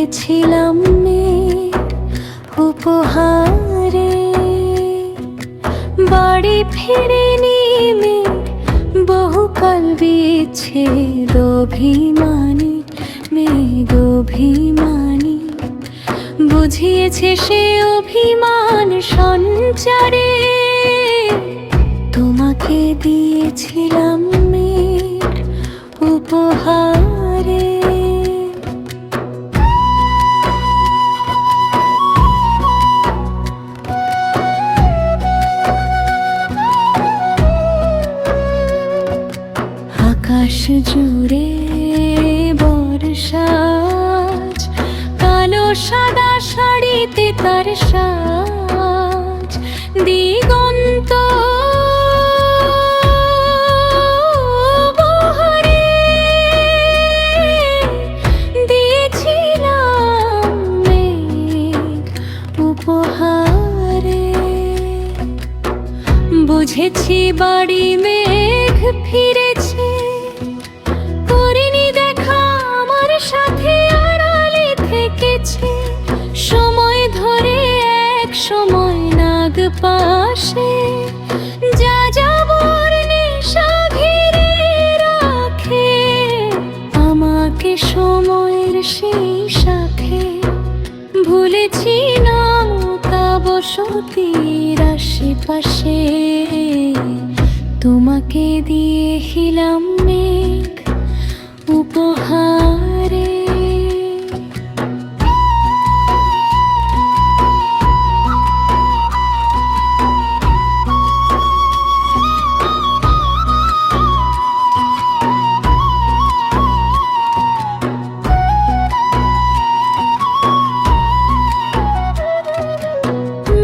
দিয়েছিলাম মেঘ উপহারে। বাড়ি ফিরেনি মেঘ, বহুকাল বিচ্ছেদ অভিমানী, মেঘ অভিমানী। বুঝিয়েছে সে অভিমান সঞ্চারে, তোমাকে দিয়েছিলাম মেঘ উপহারে। আকাশ জুড়ে বর্ষাজ, কালো সাদা শাড়িতে তার সাজ। দিগন্ত বহরে দিয়েছিলাম মেঘ উপহারে। বুঝেছি বাড়ি মেঘ ফিরেছে, করিনি দেখা আমার সাথে আড়ালে থেকেছে। সময় ধরে এক সময় নাগ পাশে, যা যাবর নেশা ঘিরে রাখে আমাকে সময়ের সেই সাথে। ভুলেছি নাম তা বসতির আশেপাশে, তোমাকে দিয়েছিলাম মেঘ উপহারে।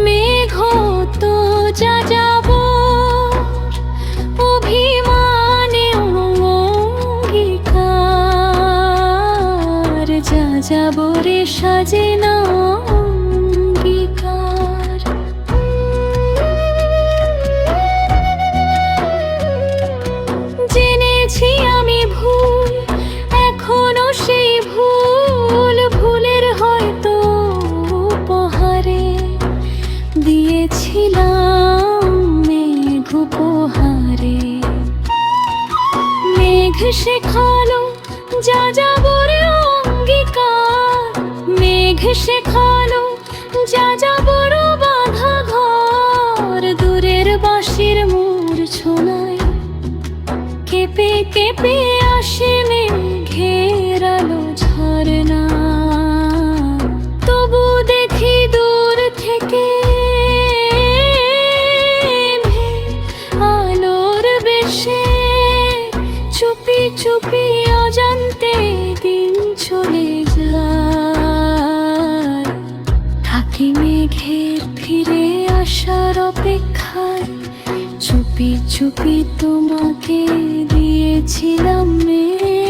মেঘ তো যা যাবো অভিমানে অঙ্গীকার, যা যাবরে সাজে না অঙ্গীকার। জেনেছি আমি ভুল, এখনো সেই ভুল, ভুলের হয়তো উপহারে দিয়েছিলাম মেঘ উপহারে। মেঘ শেখালো যা যাবরে অঙ্গীকার, মেঘ শেখালো যা যাবর বাঁধা ঘর। দূরের বাঁশির মূর্ছনায় কেঁপে কেঁপে আসে মেঘের আলো ঝরনা। তবু দেখি দূর থেকে আলোর বেশে, চুপি চুপি অজান্তে দিন চলে যায়। থাকি মেঘের ফিরে আসার অপেক্ষায়, চুপি চুপি তোমাকে দিয়েছিলাম মেঘ।